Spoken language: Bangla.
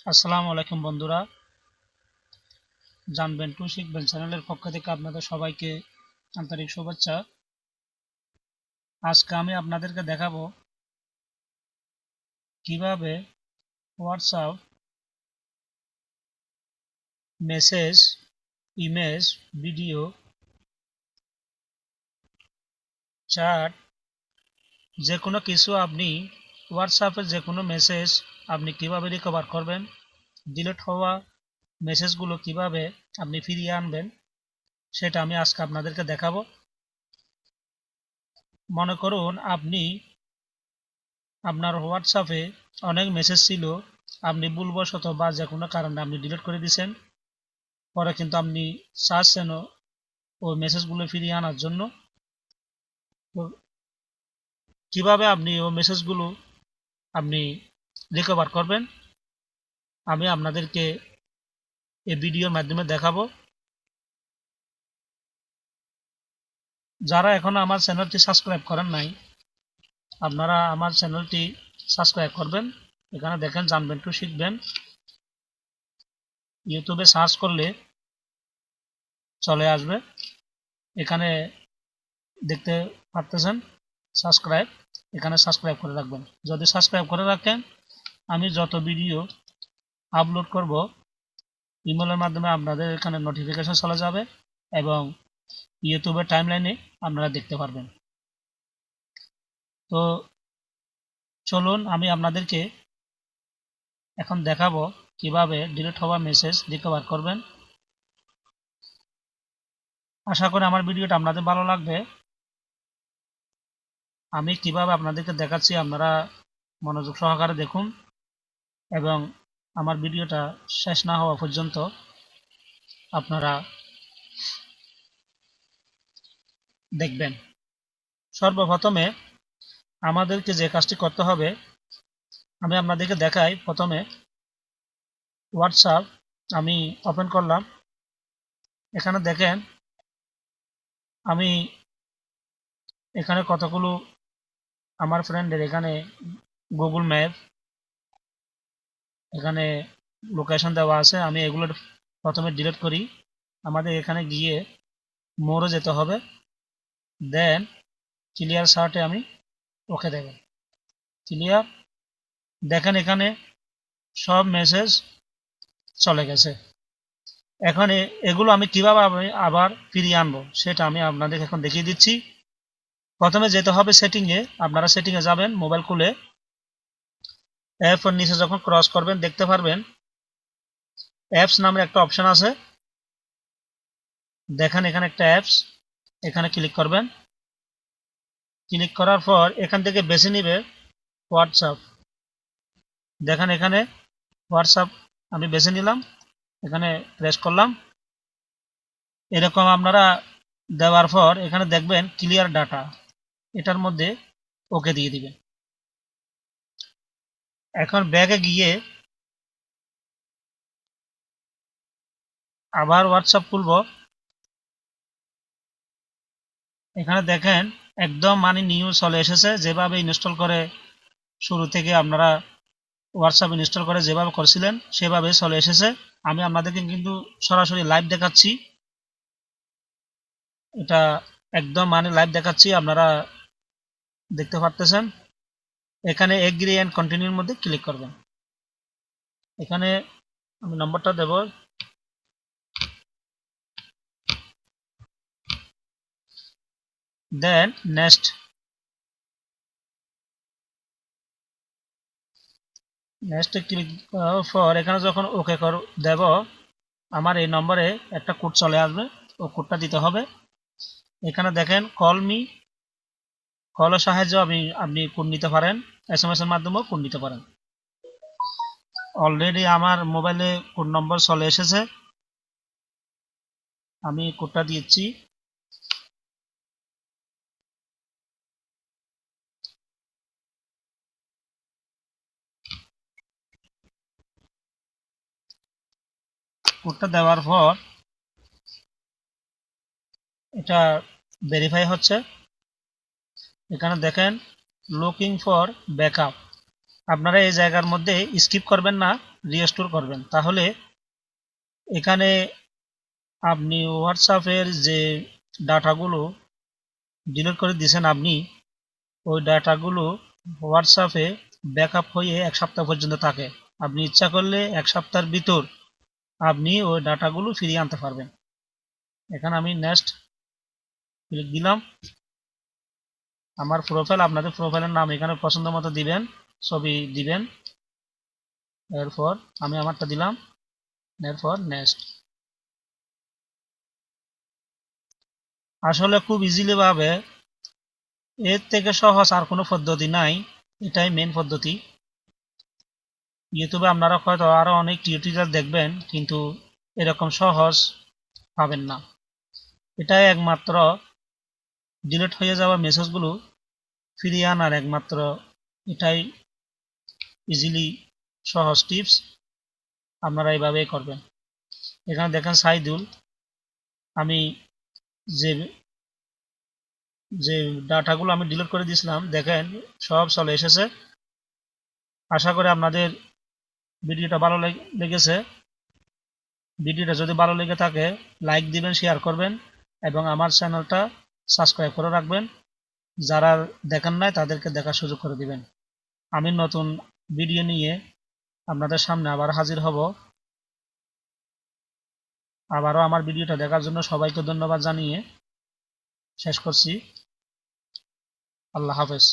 আসসালামু আলাইকুম বন্ধুরা, জানবেন টু শিখবেন চ্যানেলের পক্ষ থেকে আপনাদের সবাইকে আন্তরিক শুভেচ্ছা। আজকে আমি আপনাদেরকে দেখাবো কিভাবে WhatsApp message, image, video, chat যে কোনো কিছু আপনি হোয়াটসঅ্যাপের যে কোনো মেসেজ আপনি কিভাবে রিকভার করবেন, ডিলিট হওয়া মেসেজগুলো কিভাবে আপনি ফিরিয়ে আনবেন সেটা আমি আজকে আপনাদেরকে দেখাবো। মনে করুন আপনার হোয়াটসঅ্যাপে অনেক মেসেজ ছিল, আপনি ভুলবশত বা যে কোনো কারণে আপনি ডিলিট করে দিয়েছেন। পরে কিন্তু আপনি চাচ্ছেন ওই মেসেজগুলো ফিরিয়ে আনার জন্য। তো কিভাবে আপনি ওই মেসেজগুলো আপনি রিকভার করবেন আমি আপনাদেরকে এই ভিডিওর মাধ্যমে দেখাবো। যারা এখনো আমার চ্যানেলটি সাবস্ক্রাইব করেন নাই, আপনারা আমার চ্যানেলটি সাবস্ক্রাইব করবেন। এখানে দেখেন জানবেন টু শিখবেন, ইউটিউবে সার্চ করলে চলে আসবে। এখানে দেখতে পারতেছেন সাবস্ক্রাইব, এখানে সাবস্ক্রাইব করে রাখবেন। যদি সাবস্ক্রাইব করে রাখেন, আমি যত ভিডিও আপলোড করব ইমেলের মাধ্যমে আপনাদের এখানে নোটিফিকেশন চলে যাবে এবং ইউটিউবের টাইমলাইনে আপনারা দেখতে পারবেন। তো চলুন আমি আপনাদেরকে এখন দেখাবো কিভাবে ডিলিট হওয়া মেসেজ রিকভার করবেন। আশা করি আমার ভিডিওটা আপনাদের ভালো লাগবে। আমি কিভাবে আপনাদেরকে দেখাচ্ছি আপনারা মনোযোগ সহকারে দেখুন এবং আমার ভিডিওটা শেষ না হওয়া পর্যন্ত আপনারা দেখবেন। সর্বপ্রথমে আমাদেরকে যে কাজটি করতে হবে আমি আপনাদেরকে দেখাই। প্রথমে হোয়াটসঅ্যাপ আমি ওপেন করলাম। এখানে দেখেন আমি এখানে কতগুলো আমার ফ্রেন্ডের এখানে গুগল ম্যাপ, এখানে লোকেশন দেওয়া আছে। আমি এগুলো প্রথমে ডিলিট করি। আমাদের এখানে গিয়ে মোরে যেতে হবে, দেন ক্লিয়ার শার্টে আমি ওকে দেব। ক্লিয়ার, দেখেন এখানে সব মেসেজ চলে গেছে। এখন এগুলো আমি কিভাবে আবার ফিরিয়ে আনবো সেটা আমি আপনাদের এখন দেখিয়ে দিচ্ছি। প্রথমে যেতে হবে সেটিংয়ে, আপনারা সেটিংয়ে যাবেন মোবাইল খুলে। এরপর নিচে যখন ক্রস করবেন দেখতে পারবেন অ্যাপস নামের একটা অপশন আছে। দেখেন এখানে একটা অ্যাপস, এখানে ক্লিক করবেন। ক্লিক করার পর এখান থেকে বেছে নিবে হোয়াটসঅ্যাপ। দেখেন এখানে হোয়াটসঅ্যাপ আমি বেছে নিলাম, এখানে প্রেস করলাম। এরকম আপনারা দেওয়ার পর এখানে দেখবেন ক্লিয়ার ডাটা, এটার মধ্যে ওকে দিয়ে দিবেন। এখন ব্যাগে গিয়ে আবার হোয়াটসঅ্যাপ খুলব। এখানে দেখেন একদম নিউ চলে এসেছে। যেভাবে ইনস্টল করে শুরু থেকে আপনারা হোয়াটসঅ্যাপ ইনস্টল করে যেভাবে করছিলেন সেভাবে চলে এসেছে। আমি আপনাদেরকে কিন্তু সরাসরি লাইভ দেখাচ্ছি। এটা একদম লাইভ দেখাচ্ছি, আপনারা দেখতে পারতেছেন। এখানে এগ্রি অ্যান্ড কন্টিনিউর মধ্যে ক্লিক করবেন। এখানে আমি নম্বরটা দেব, দেন নেক্সট। নেক্সট ক্লিক করার পর এখানে যখন ওকে দেব, আমার এই নম্বরে একটা কোড চলে আসবে, ও কোডটা দিতে হবে। এখানে দেখেন কল মি, কলের সাহায্যে আপনি কোড নিতে পারেন, এসএমএস এর মাধ্যমেও কোড নিতে পারেন। অলরেডি আমার মোবাইলে কোড নম্বর চলে এসেছে, আমি কোডটা দিচ্ছি। কোডটা দেওয়ার পর এটা ভেরিফাই হচ্ছে। এখানে দেখেন লুকিং ফর ব্যাকআপ, আপনারা এই জায়গার মধ্যে স্কিপ করবেন না, রিস্টোর করবেন। তাহলে এখানে আপনি হোয়াটসঅ্যাপের যে ডাটাগুলো ডিলিট করে দিয়েছেন আপনি, ওই ডাটাগুলো হোয়াটসঅ্যাপে ব্যাকআপ হয়ে 1 সপ্তাহ পর্যন্ত থাকে। আপনি ইচ্ছা করলে 1 সপ্তাহের ভিতর আপনি ওই ডাটাগুলো ফিরিয়ে আনতে পারবেন। এখানে আমি নেক্সট ক্লিক দিলাম। আমার প্রোফাইল, আপনাদের প্রোফাইলের নাম এখানে পছন্দ মতো দিবেন, ছবি দিবেন। এরপর আমি আমারটা দিলাম, এরপর নেক্সট। আসলে খুব ইজিলি ভাবে, এর থেকে সহজ আর কোনো পদ্ধতি নাই, এটাই মেন পদ্ধতি। ইউটিউবে আপনারা হয়তো আরো অনেক টিউটোরিয়াল দেখবেন, কিন্তু এরকম সহজ পাবেন না। এটাই একমাত্র ডিলিট হয়ে যাওয়া মেসেজগুলো ফিরিয়ে আনার একমাত্র, এটাই ইজিলি সহজ টিপস। আপনারা এইভাবেই করবেন। এখানে দেখেন সাইদুল, আমি যে যে ডাটাগুলো আমি ডিলিট করে দিয়েছিলাম দেখেন সব চলে এসেছে। আশা করি আপনাদের ভিডিওটা ভালো লেগেছে। ভিডিওটা যদি ভালো লেগে থাকে লাইক দিবেন, শেয়ার করবেন এবং আমার চ্যানেলটা সাবস্ক্রাইব করে রাখবেন। যারা দেখেন নাই তাদেরকে দেখার সুযোগ করে দিবেন। আমি নতুন ভিডিও নিয়ে আপনাদের সামনে আবার হাজির হব। আবারও আমার ভিডিওটা দেখার জন্য সবাইকে ধন্যবাদ জানিয়ে শেষ করছি। আল্লাহ হাফেজ।